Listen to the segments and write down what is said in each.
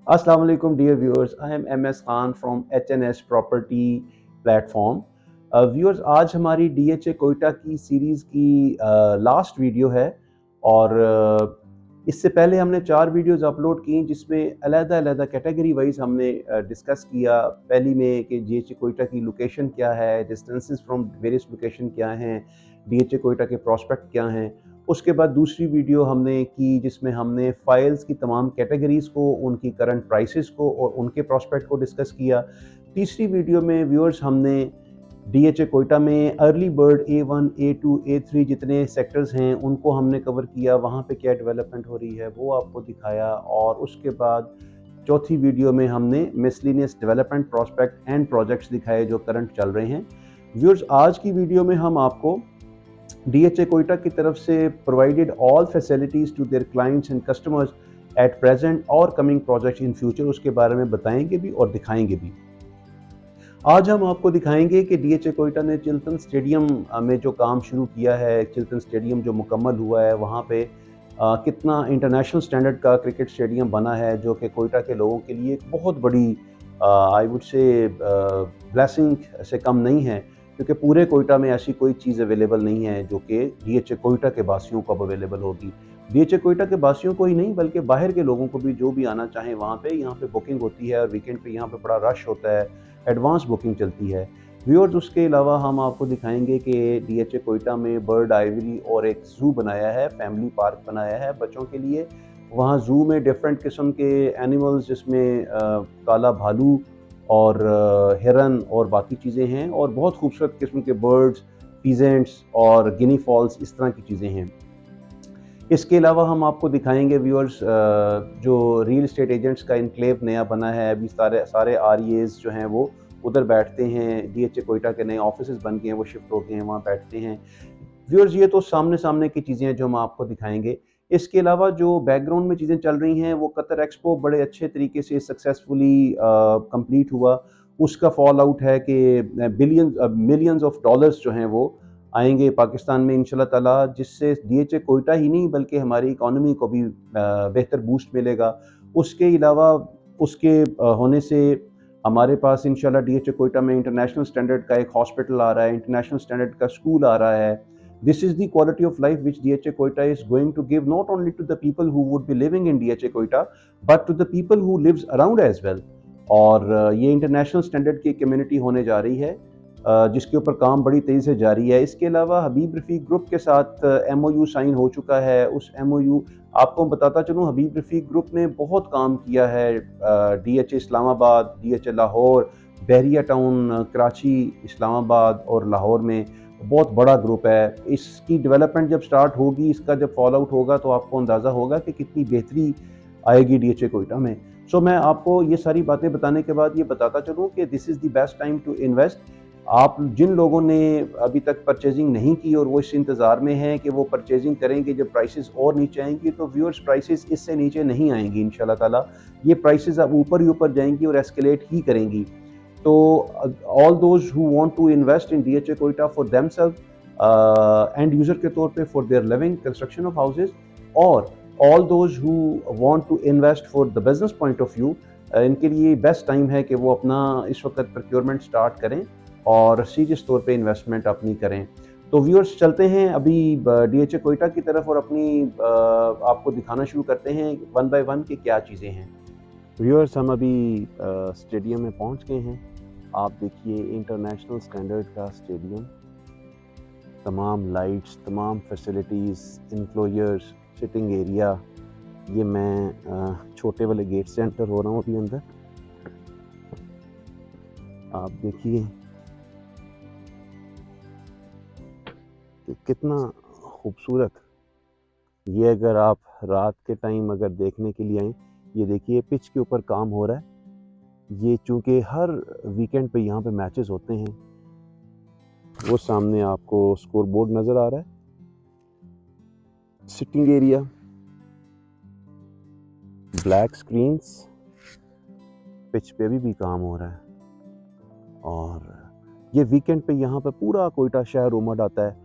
Assalamu alaikum dear viewers, I am MS Khan from HNS Property Platform। Viewers आज हमारी DHA Quetta की series की last video है और इससे पहले हमने 4 वीडियोस अपलोड की जिसमें अलग-अलग कैटेगरी वाइज हमने डिस्कस किया। पहली में कि DHA कोयटा की लोकेशन क्या है, डिस्टेंसेस फ्रॉम वेरियस लोकेशन क्या हैं, DHA कोयटा के प्रॉस्पेक्ट क्या हैं। उसके बाद दूसरी वीडियो हमने की जिसमें हमने फाइल्स की तमाम कैटेगरीज़ को, उनकी करंट प्राइसेस को और उनके प्रॉस्पेक्ट को डिस्कस किया। तीसरी वीडियो में व्यूअर्स हमने DHA कोयटा में early bird A1, A2, A3 जितने सेक्टर्स हैं उनको हमने कवर किया, वहाँ पे क्या डेवलपमेंट हो रही है वो आपको दिखाया। और उसके बाद चौथी वीडियो में हमने miscellaneous development prospect and projects दिखाए जो करंट चल रहे हैं। व्यूअर्स आज की वीडियो में हम आपको DHA कोयटा की तरफ से provided all facilities to their clients and customers at present और कमिंग प्रोजेक्ट्स इन फ्यूचर उसके बारे में बताएंगे भी और दिखाएंगे भी। आज हम आपको दिखाएंगे कि DHA कोयटा ने चिल्टन स्टेडियम में जो काम शुरू किया है, चिल्टन स्टेडियम जो मुकम्मल हुआ है, वहाँ पे कितना इंटरनेशनल स्टैंडर्ड का क्रिकेट स्टेडियम बना है जो कि कोयटा के लोगों के लिए एक बहुत बड़ी आई वुड से ब्लेसिंग से कम नहीं है, क्योंकि पूरे कोयटा में ऐसी कोई चीज़ अवेलेबल नहीं है जो कि DHA कोयटा के बासियों को अब अवेलेबल होगी। DHA कोयटा के बासियों को ही नहीं बल्कि बाहर के लोगों को भी जो भी आना चाहें वहाँ पे, यहाँ पे बुकिंग होती है और वीकेंड पे यहाँ पे बड़ा रश होता है, एडवांस बुकिंग चलती है। व्यूअर्स उसके अलावा हम आपको दिखाएंगे कि DHA कोयटा में बर्ड आइवरी और एक ज़ू बनाया है, फैमिली पार्क बनाया है बच्चों के लिए। वहाँ ज़ू में डिफरेंट किस्म के एनिमल्स जिसमें काला भालू और हिरन और बाकी चीज़ें हैं और बहुत खूबसूरत किस्म के बर्ड्स, पीजेंट्स और गिनी फॉल्स, इस तरह की चीज़ें हैं। इसके अलावा हम आपको दिखाएंगे व्यूअर्स जो रियल एस्टेट एजेंट्स का इनक्लेव नया बना है। अभी सारे REAs जो हैं वो उधर बैठते हैं। DHA कोयटा के नए ऑफिसेज बन गए हैं, वो शिफ्ट होके हैं, वहाँ बैठते हैं। व्यूअर्स ये तो सामने की चीज़ें हैं जो हम आपको दिखाएंगे। इसके अलावा जो बैकग्राउंड में चीज़ें चल रही हैं वो कतर एक्सपो बड़े अच्छे तरीके से सक्सेसफुली कंप्लीट हुआ। उसका फॉल आउट है कि मिलियंस ऑफ डॉलर्स जो हैं वो आएंगे पाकिस्तान में इंशाल्लाह ताला, जिससे DHA कोयटा ही नहीं बल्कि हमारी इकॉनमी को भी बेहतर बूस्ट मिलेगा। उसके अलावा उसके होने से हमारे पास इंशाल्लाह DHA कोयटा में इंटरनेशनल स्टैंडर्ड का एक हॉस्पिटल आ रहा है, इंटरनेशनल स्टैंडर्ड का स्कूल आ रहा है। This is the quality of life which DHA Quetta is going to give not only to the people who would be living in DHA Quetta but to the people who lives around as well। और ये international standard की community होने जा रही है जिसके ऊपर काम बड़ी तेज़ी से जारी है। इसके अलावा हबीब रफ़ीक ग्रुप के साथ MOU साइन हो चुका है। उस MOU आपको बताता चलूँ, हबीब रफ़ीक ग्रुप ने बहुत काम किया है DHA इस्लामाबाद, DHA लाहौर, बहरिया टाउन, कराची, इस्लामाबाद और लाहौर में बहुत बड़ा ग्रुप है। इसकी डेवलपमेंट जब स्टार्ट होगी, इसका जब फॉल आउट होगा तो आपको अंदाज़ा होगा कि कितनी बेहतरी आएगी DHA कोयटा में। सो मैं आपको ये सारी बातें बताने के बाद ये बताता चलूँ कि this is the best time to invest. आप जिन लोगों ने अभी तक परचेजिंग नहीं की और वो इस इंतज़ार में हैं कि वो परचेजिंग करेंगे जब प्राइसेस और नीचे आएंगी, तो व्यूअर्स प्राइसेस इससे नीचे नहीं आएंगी इंशाल्लाह ताला। ये प्राइसेस अब ऊपर ही ऊपर जाएंगी और एस्केलेट ही करेंगी। तो all those who want to invest in DHA Quetta for themselves and user के तौर पे for their living, construction of houses, और all those who want to invest for the business point of view, इनके लिए best time है कि वो अपना इस वक्त प्रोक्योरमेंट स्टार्ट करें और सीरियस तौर पे इन्वेस्टमेंट अपनी करें। तो व्यूअर्स चलते हैं अभी DHA कोयटा की तरफ और अपनी आपको दिखाना शुरू करते हैं वन बाय वन कि क्या चीज़ें हैं। व्यूअर्स हम अभी स्टेडियम में पहुंच गए हैं। आप देखिए इंटरनेशनल स्टैंडर्ड का स्टेडियम, तमाम लाइट्स, तमाम फैसिलिटीज़, इंक्लोजर्स, सिटिंग एरिया। ये मैं छोटे वाले गेट से एंटर हो रहा हूँ अभी अंदर। आप देखिए कि कितना खूबसूरत ये, अगर आप रात के टाइम अगर देखने के लिए आएँ, ये देखिए पिच के ऊपर काम हो रहा है। ये चूँकि हर वीकेंड पे यहाँ पे मैचेस होते हैं। वो सामने आपको स्कोर बोर्ड नज़र आ रहा है, sitting area, black screens, pitch पे भी काम हो रहा है। और ये वीकेंड पे यहाँ पे पूरा कोयटा शहर उमड़ आता है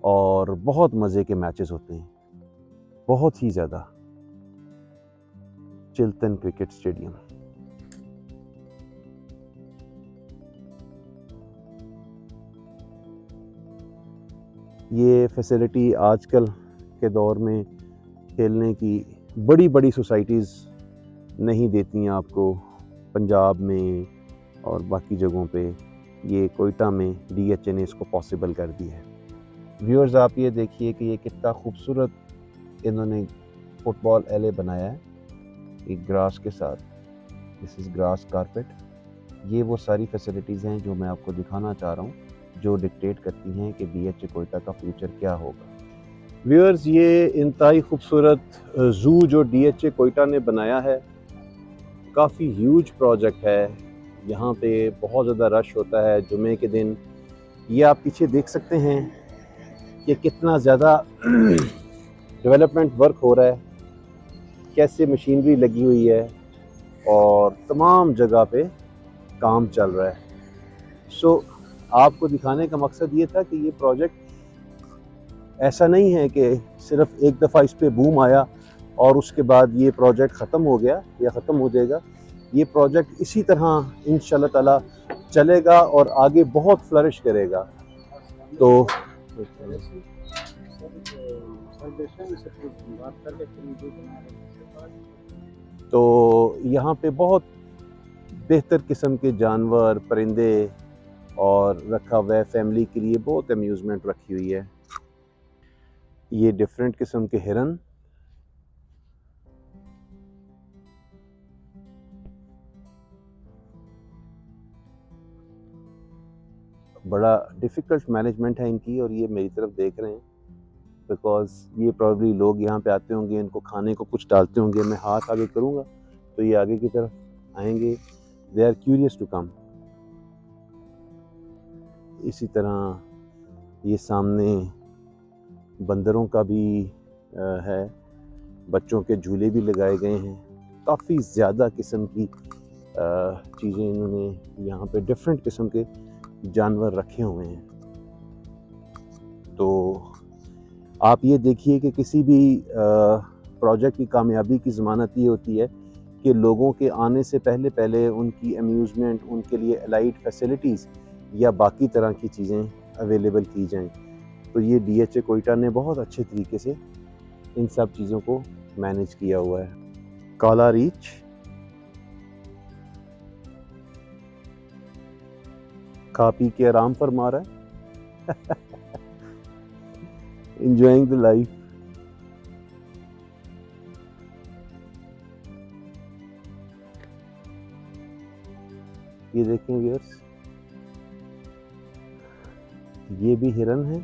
और बहुत मज़े के मैचेस होते हैं, बहुत ही ज़्यादा। Chilton cricket stadium. ये फैसिलिटी आजकल के दौर में खेलने की बड़ी बड़ी सोसाइटीज़ नहीं देती हैं आपको। पंजाब में और बाकी जगहों पे ये कोयटा में DHA ने इसको पॉसिबल कर दिया है। व्यूअर्स, आप ये देखिए कि ये कितना खूबसूरत इन्होंने फुटबॉल एले बनाया है एक ग्रास के साथ। This is grass carpet. ये वो सारी फैसिलिटीज़ हैं जो मैं आपको दिखाना चाह रहा हूँ, जो डिक्टेट करती हैं कि DHA कोयटा का फ्यूचर क्या होगा। व्यूअर्स, ये इंतहाई खूबसूरत ज़ू जो DHA कोयटा ने बनाया है, काफ़ी ह्यूज प्रोजेक्ट है। यहाँ पे बहुत ज़्यादा रश होता है जुमे के दिन। ये आप पीछे देख सकते हैं कि कितना ज़्यादा डेवलपमेंट वर्क हो रहा है, कैसे मशीनरी लगी हुई है और तमाम जगह पे काम चल रहा है। सो आपको दिखाने का मकसद ये था कि ये प्रोजेक्ट ऐसा नहीं है कि सिर्फ एक दफ़ा इस पे बूम आया और उसके बाद ये प्रोजेक्ट ख़त्म हो गया या ख़त्म हो जाएगा। ये प्रोजेक्ट इसी तरह इंशाल्लाह ताला चलेगा और आगे बहुत फ्लरिश करेगा। तो यहाँ पे बहुत बेहतर किस्म के जानवर, परिंदे और रखा हुआ है। फैमिली के लिए बहुत अम्यूज़मेंट रखी हुई है। ये डिफरेंट किस्म के हिरन, बड़ा डिफ़िकल्ट मैनेजमेंट है इनकी और ये मेरी तरफ देख रहे हैं बिकॉज़ ये प्रॉब्ली लोग यहाँ पे आते होंगे, इनको खाने को कुछ डालते होंगे। मैं हाथ आगे करूँगा तो ये आगे की तरफ आएंगे। They are curious to come. इसी तरह ये सामने बंदरों का भी है, बच्चों के झूले भी लगाए गए हैं। काफ़ी ज़्यादा किस्म की चीज़ें इन्होंने यहाँ पे डिफरेंट किस्म के जानवर रखे हुए हैं। तो आप ये देखिए कि किसी भी प्रोजेक्ट की कामयाबी की ज़मानत ये होती है कि लोगों के आने से पहले पहले उनकी अम्यूज़मेंट, उनके लिए अलाइड फैसिलिटीज़ या बाकी तरह की चीज़ें अवेलेबल की जाएं। तो ये DHA कोयटा ने बहुत अच्छे तरीके से इन सब चीज़ों को मैनेज किया हुआ है। काला रीछ, खा पी के आराम फरमा रहा है enjoying the life। ये देखें व्यूअर्स, ये भी हिरन है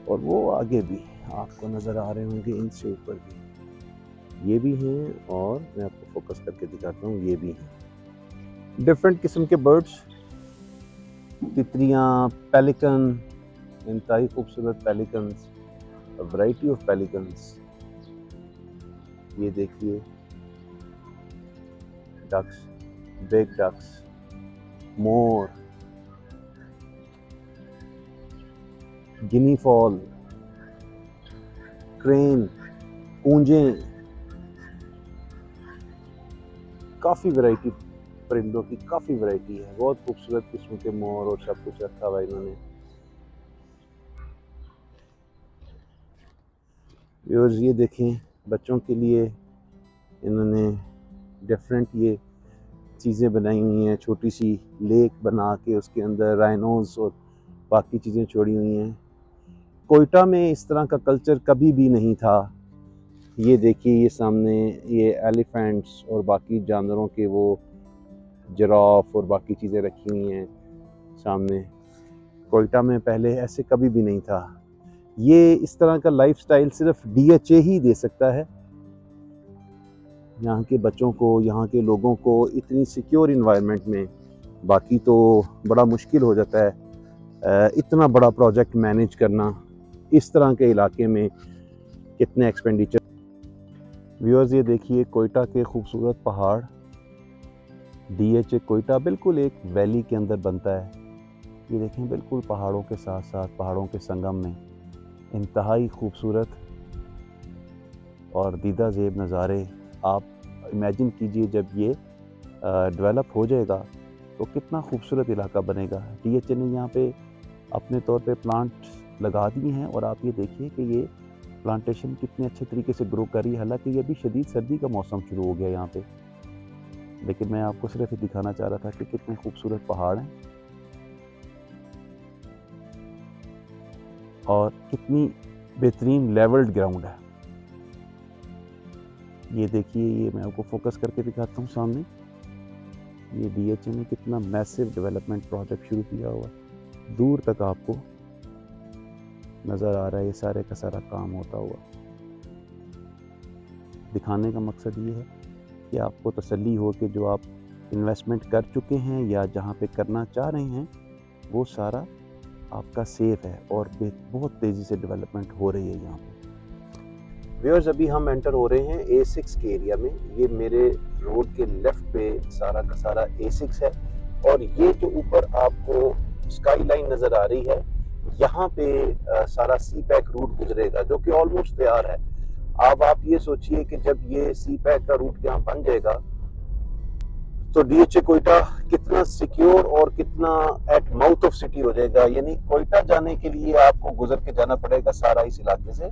और वो आगे भी आपको नज़र आ रहे होंगे, इनसे ऊपर भी ये भी हैं और मैं आपको फोकस करके दिखाता हूँ, ये भी हैं। डिफरेंट किस्म के बर्ड्स, तितलियाँ, पेलिकन, इंतहाई खूबसूरत पेलिकन्स, वैरायटी ऑफ पेलिकन्स। ये देखिए डक्स, बिग डक्स, मोर, गिनी फॉल, क्रेन, कूंजें, काफ़ी वैरायटी परिंदों की, काफ़ी वैरायटी है। बहुत खूबसूरत किस्म के मोर और सब कुछ रखा हुआ इन्होंने। व्यूअर्स, ये देखें, बच्चों के लिए इन्होंने डिफरेंट ये चीज़ें बनाई हुई हैं। छोटी सी लेक बना के उसके अंदर राइनोज और बाकी चीज़ें छोड़ी हुई हैं। कोयटा में इस तरह का कल्चर कभी भी नहीं था। ये देखिए, ये सामने ये एलिफेंट्स और बाकी जानवरों के वो जिराफ और बाकी चीज़ें रखी हुई हैं सामने। कोयटा में पहले ऐसे कभी भी नहीं था। ये इस तरह का लाइफस्टाइल सिर्फ DHA ही दे सकता है यहाँ के बच्चों को, यहाँ के लोगों को इतनी सिक्योर इन्वायरमेंट में। बाकी तो बड़ा मुश्किल हो जाता है इतना बड़ा प्रोजेक्ट मैनेज करना इस तरह के इलाके में, कितने एक्सपेंडिचर। व्यूअर्स, ये देखिए कोयटा के खूबसूरत पहाड़। DHA कोयटा बिल्कुल एक वैली के अंदर बनता है। ये देखें, बिल्कुल पहाड़ों के साथ साथ पहाड़ों के संगम में इंतहाई खूबसूरत और दीदा ज़ेब नज़ारे आप इमेजिन कीजिए जब ये डेवलप हो जाएगा तो कितना खूबसूरत इलाका बनेगा। DHA ने यहाँ पे अपने तौर पे प्लांट लगा दिए हैं और आप ये देखिए कि ये प्लांटेशन कितने अच्छे तरीके से ग्रो कर रही है। हालांकि ये अभी शदीद सर्दी का मौसम शुरू हो गया यहाँ पे, लेकिन मैं आपको सिर्फ ये दिखाना चाह रहा था कि कितने खूबसूरत पहाड़ हैं और कितनी बेहतरीन लेवल्ड ग्राउंड है। ये देखिए, ये मैं आपको फोकस करके दिखाता हूँ सामने। ये DHA ने कितना मैसिव डेवलपमेंट प्रोजेक्ट शुरू किया हुआ, दूर तक आपको नज़र आ रहा है ये सारे का सारा काम होता हुआ। दिखाने का मकसद ये है कि आपको तसल्ली हो कि जो आप इन्वेस्टमेंट कर चुके हैं या जहाँ पे करना चाह रहे हैं वो सारा आपका सेफ है और बहुत तेज़ी से डेवलपमेंट हो रही है यहाँ पे। व्यूअर्स, अभी हम एंटर हो रहे हैं A6 के एरिया में। ये मेरे रोड के लेफ्ट पे सारा का सारा A6 है और ये जो ऊपर आपको स्काई लाइन नज़र आ रही है, यहाँ पे सारा CPEC रूट गुजरेगा जो कि ऑलमोस्ट तैयार है। अब आप ये सोचिए कि जब ये CPEC का रूट यहाँ बन जाएगा तो DHA कोयटा कितना सिक्योर और कितना एट माउथ ऑफ सिटी हो जाएगा। यानी कोयटा जाने के लिए आपको गुजर के जाना पड़ेगा सारा इस इलाके से,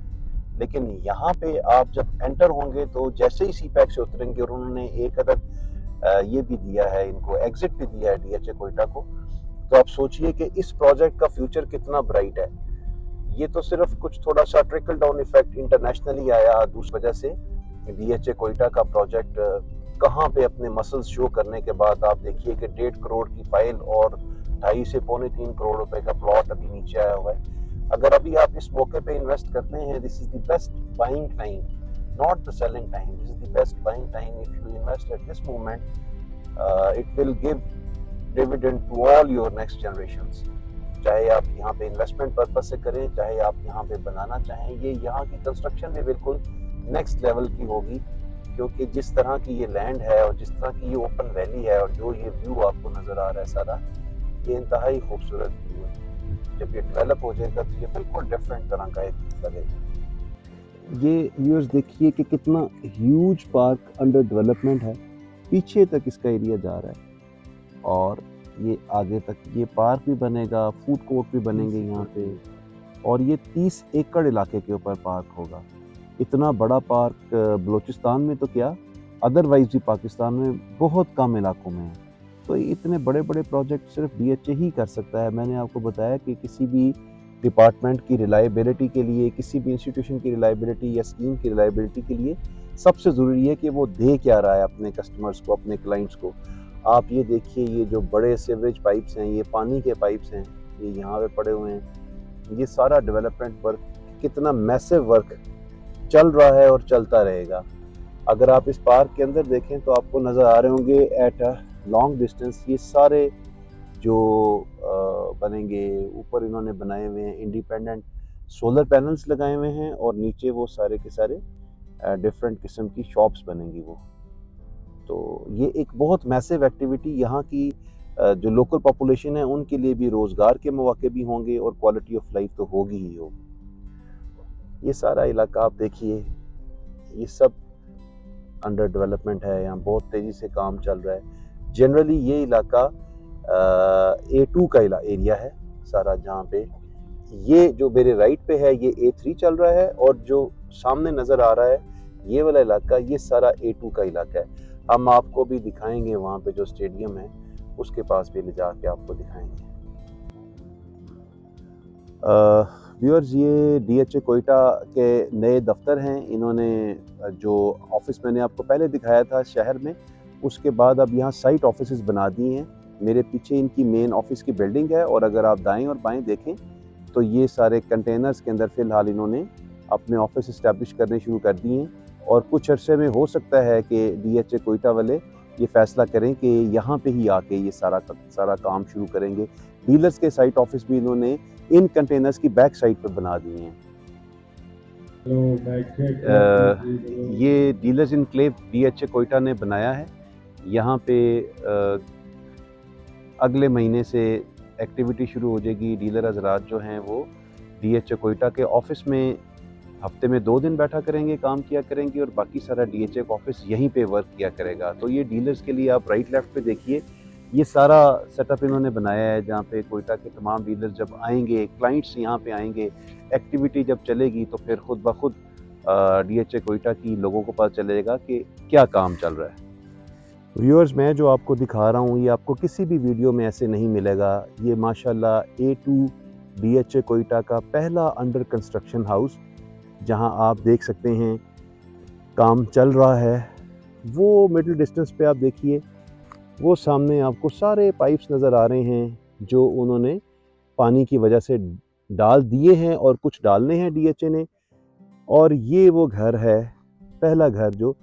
लेकिन यहाँ पे आप जब एंटर होंगे तो जैसे ही CPEC से उतरेंगे, और उन्होंने एक अदद ये भी दिया है, इनको एग्जिट भी दिया है DHA कोयटा को, तो आप सोचिए कि इस प्रोजेक्ट का फ्यूचर कितना ब्राइट है। ये तो सिर्फ कुछ थोड़ा सा ट्रिकल डाउन इफेक्ट इंटरनेशनली आया दूसरी वजह से। DHA कोयटा का प्रोजेक्ट कहाँ पे अपने मसल्स शो करने के बाद आप देखिए कि 1.5 करोड़ की फाइल और 2.5 से पौने 3 करोड़ रुपए का प्लॉट अभी नीचे आया हुआ है। अगर अभी आप इस मौके पे इन्वेस्ट करते हैं, this is the best buying time, not the selling time, this is the best buying time. If you invest at this moment, it will give dividend to all your next generations. चाहे आप यहाँ पे investment purpose से करें, चाहे आप यहाँ पे बनाना चाहें, ये यहाँ की कंस्ट्रक्शन भी बिल्कुल नेक्स्ट लेवल की होगी, क्योंकि जिस तरह की ये लैंड है और जिस तरह की ये ओपन वैली है और जो ये व्यू आपको नज़र आ रहा है सारा, ये इंतहाई खूबसूरत व्यू है। जब ये डेवलप हो जाएगा तो ये बिल्कुल डिफरेंट तरह का एक लगेगा। ये व्यूअर्स देखिए कि कितना ह्यूज पार्क अंडर डेवलपमेंट है, पीछे तक इसका एरिया जा रहा है और ये आगे तक ये पार्क भी बनेगा, फूड कोर्ट भी बनेंगे यहाँ पे, और ये 30 एकड़ इलाके के ऊपर पार्क होगा। इतना बड़ा पार्क बलूचिस्तान में तो क्या, अदरवाइज भी पाकिस्तान में बहुत कम इलाकों में है। तो इतने बड़े बड़े प्रोजेक्ट सिर्फ DHA ही कर सकता है। मैंने आपको बताया कि किसी भी डिपार्टमेंट की रिलायबिलिटी के लिए, किसी भी इंस्टीट्यूशन की रिलायबिलिटी या स्कीम की रिलायबिलिटी के लिए सबसे ज़रूरी है कि वो दे क्या रहा है अपने कस्टमर्स को, अपने क्लाइंट्स को। आप ये देखिए, ये जो बड़े सीवरेज पाइप्स हैं, ये पानी के पाइप्स हैं, ये यहाँ पे पड़े हुए हैं। ये सारा डेवलपमेंट वर्क, कितना मैसिव वर्क चल रहा है और चलता रहेगा। अगर आप इस पार्क के अंदर देखें तो आपको नज़र आ रहे होंगे एट अ लॉन्ग डिस्टेंस ये सारे जो बनेंगे, ऊपर इन्होंने बनाए हुए हैं इंडिपेंडेंट सोलर पैनल्स लगाए हुए हैं और नीचे वो सारे के सारे डिफरेंट किस्म की शॉप्स बनेंगी वो। तो ये एक बहुत मैसिव एक्टिविटी यहाँ की जो लोकल पॉपुलेशन है उनके लिए भी रोज़गार के मौके भी होंगे और क्वालिटी ऑफ लाइफ तो होगी ही होगी। ये सारा इलाका आप देखिए, ये सब अंडर डेवलपमेंट है, यहाँ बहुत तेज़ी से काम चल रहा है। जनरली ये इलाका A2 का एरिया है सारा, जहाँ पे ये जो मेरे राइट पे है ये A3 चल रहा है और जो सामने नज़र आ रहा है ये वाला इलाका, ये सारा A2 का इलाका है। हम आपको भी दिखाएंगे वहाँ पे जो स्टेडियम है उसके पास भी ले जाके आपको दिखाएंगे। व्यूअर्स, ये DHA कोयटा के नए दफ्तर हैं। इन्होंने जो ऑफिस मैंने आपको पहले दिखाया था शहर में, उसके बाद अब यहाँ साइट ऑफिसेज बना दिए हैं। मेरे पीछे इनकी मेन ऑफिस की बिल्डिंग है और अगर आप दाएं और बाएं देखें तो ये सारे कंटेनर्स के अंदर फ़िलहाल इन्होंने अपने ऑफिस इस्टेब्लिश करने शुरू कर दिए हैं और कुछ अरसे में हो सकता है कि DHA कोयटा वाले ये फैसला करें कि यहाँ पे ही आके ये सारा काम शुरू करेंगे। डीलर्स के साइट ऑफिस भी इन्होंने इन कंटेनर्स की बैक साइड पर बना दिए हैं। ये डीलर्स इनक्लेव DHA कोयटा ने बनाया है। यहाँ पे अगले महीने से एक्टिविटी शुरू हो जाएगी। डीलर हजरात जो हैं वो DHA कोयटा के ऑफिस में हफ्ते में 2 दिन बैठा करेंगे, काम किया करेंगे और बाकी सारा डीएचए का ऑफिस यहीं पे वर्क किया करेगा। तो ये डीलर्स के लिए आप राइट लेफ्ट पे देखिए, ये सारा सेटअप इन्होंने बनाया है जहाँ पे कोयटा के तमाम डीलर्स जब आएंगे, क्लाइंट्स यहाँ पे आएंगे, एक्टिविटी जब चलेगी तो फिर खुद ब खुद डीएचए कोयटा की लोगों को पता चलेगा कि क्या काम चल रहा है। व्यूअर्स, मैं जो आपको दिखा रहा हूँ ये आपको किसी भी वीडियो में ऐसे नहीं मिलेगा। ये माशाल्लाह A2 डीएचए कोयटा का पहला अंडर कंस्ट्रक्शन हाउस, जहां आप देख सकते हैं काम चल रहा है। वो मिडिल डिस्टेंस पे आप देखिए, वो सामने आपको सारे पाइप्स नज़र आ रहे हैं जो उन्होंने पानी की वजह से डाल दिए हैं और कुछ डालने हैं डीएचए ने। और ये वो घर है, पहला घर जो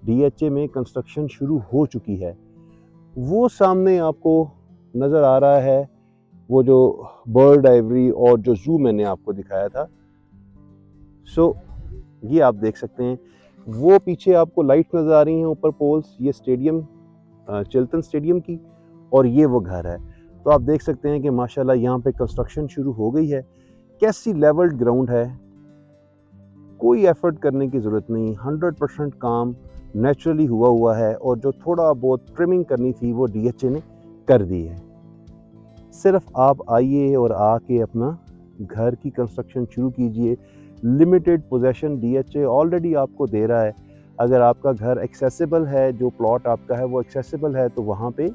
डीएचए में कंस्ट्रक्शन शुरू हो चुकी है। वो सामने आपको नज़र आ रहा है वो जो बर्ड आइवरी और जो जू मैंने आपको दिखाया था। ये आप देख सकते हैं। वो पीछे आपको लाइट नज़र आ रही हैं ऊपर पोल्स, ये स्टेडियम चिल्टन स्टेडियम की, और ये वो घर है। तो आप देख सकते हैं कि माशाल्लाह यहाँ पे कंस्ट्रक्शन शुरू हो गई है। कैसी लेवल्ड ग्राउंड है, कोई एफर्ट करने की ज़रूरत नहीं, 100% काम नेचुरली हुआ है। और जो थोड़ा बहुत ट्रिमिंग करनी थी वो डीएचए ने कर दी है। सिर्फ आप आइए और आके अपना घर की कंस्ट्रक्शन शुरू कीजिए। लिमिटेड पोजेशन डीएचए ऑलरेडी आपको दे रहा है। अगर आपका घर एक्सेसिबल है, जो प्लॉट आपका है वो एक्सेसिबल है, तो वहाँ पे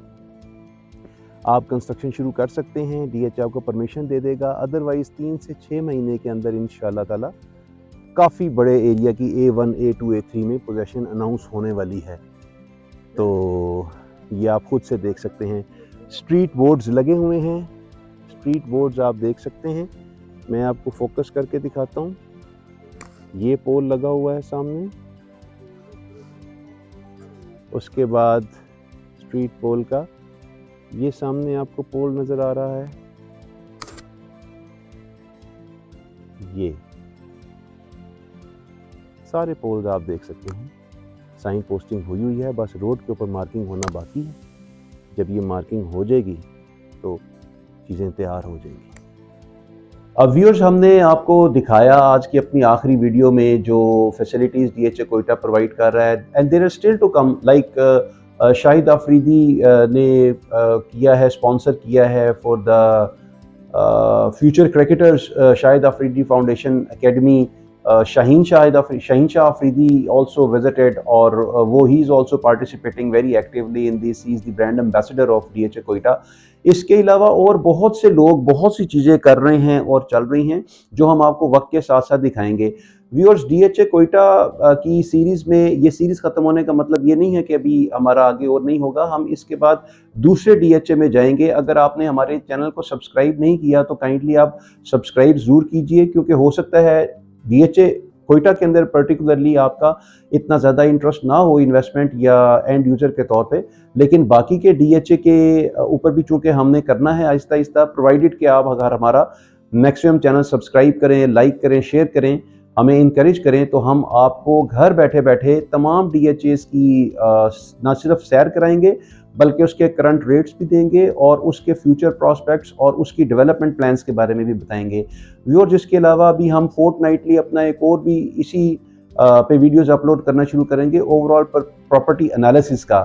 आप कंस्ट्रक्शन शुरू कर सकते हैं। डीएचए आपको परमिशन दे देगा। अदरवाइज़ 3 से 6 महीने के अंदर इंशाल्लाह ताला काफ़ी बड़े एरिया की A1, A2, A3 में पोजेशन अनाउंस होने वाली है। तो ये आप खुद से देख सकते हैं। स्ट्रीट बोर्ड्स लगे हुए हैं, स्ट्रीट बोर्ड्स आप देख सकते हैं। मैं आपको फोकस करके दिखाता हूँ। ये पोल लगा हुआ है सामने, उसके बाद स्ट्रीट पोल का ये सामने आपको पोल नज़र आ रहा है। ये सारे पोल्स आप देख सकते हैं। साइन पोस्टिंग हुई है, बस रोड के ऊपर मार्किंग होना बाकी है। जब ये मार्किंग हो जाएगी तो चीज़ें तैयार हो जाएंगी। अब व्यूअर्स, हमने आपको दिखाया आज की अपनी आखिरी वीडियो में जो फैसिलिटीज़ डीएचए कोयटा प्रोवाइड कर रहा है, and there are still to come. Like Shahid Afridi ने किया है, स्पॉन्सर किया है for the future cricketers, Shahid Afridi Foundation Academy. Shaheen Shah Afridi also visited, और वो he is also participating very actively in this. He is the brand ambassador of DHA Quetta. इसके अलावा और बहुत से लोग बहुत सी चीज़ें कर रहे हैं और चल रही हैं जो हम आपको वक्त के साथ साथ दिखाएंगे। व्यूअर्स, डीएचए कोयटा की सीरीज़ में, ये सीरीज़ ख़त्म होने का मतलब ये नहीं है कि अभी हमारा आगे और नहीं होगा। हम इसके बाद दूसरे डीएचए में जाएंगे। अगर आपने हमारे चैनल को सब्सक्राइब नहीं किया तो काइंडली आप सब्सक्राइब ज़रूर कीजिए, क्योंकि हो सकता है डीएचए कोयटा के अंदर पर्टिकुलरली आपका इतना ज़्यादा इंटरेस्ट ना हो इन्वेस्टमेंट या एंड यूज़र के तौर पे, लेकिन बाकी के डीएचए के ऊपर भी चूँकि हमने करना है आहिस्ता आहिस्ता, प्रोवाइडेड कि आप अगर हमारा मैक्सिमम चैनल सब्सक्राइब करें, लाइक करें, शेयर करें, हमें इनकरेज करें, तो हम आपको घर बैठे बैठे तमाम डीएचएस की ना सिर्फ सैर कराएंगे बल्कि उसके करंट रेट्स भी देंगे और उसके फ्यूचर प्रॉस्पेक्ट्स और उसकी डेवलपमेंट प्लान्स के बारे में भी बताएंगे। व्यूअर्स, जिसके अलावा भी हम फोर्टनाइटली अपना एक और भी इसी पे वीडियोस अपलोड करना शुरू करेंगे ओवरऑल पर प्रॉपर्टी एनालिसिस का।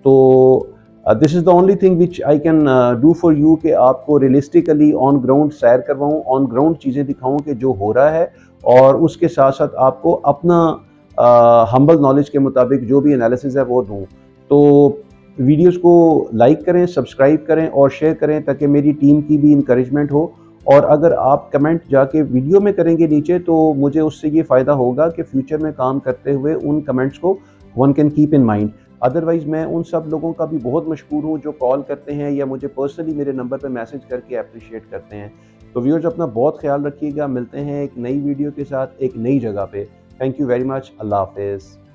तो this is the only thing which I can do for you, कि आपको रियलिस्टिकली ऑन ग्राउंड सैर करवाऊँ, ऑन ग्राउंड चीज़ें दिखाऊँ कि जो हो रहा है, और उसके साथ साथ आपको अपना हम्बल नॉलेज के मुताबिक जो भी एनालिसिस है वो दूँ। तो वीडियोस को लाइक करें, सब्सक्राइब करें और शेयर करें ताकि मेरी टीम की भी इंकरेजमेंट हो। और अगर आप कमेंट जाके वीडियो में करेंगे नीचे, तो मुझे उससे ये फ़ायदा होगा कि फ्यूचर में काम करते हुए उन कमेंट्स को one can keep in mind. Otherwise मैं उन सब लोगों का भी बहुत मशकूर हूँ जो कॉल करते हैं या मुझे पर्सनली मेरे नंबर पर मैसेज करके अप्रिशिएट करते हैं। तो व्यूअर्स, अपना बहुत ख्याल रखिएगा। मिलते हैं एक नई वीडियो के साथ एक नई जगह पे। Thank you very much. अल्लाह हाफिज़।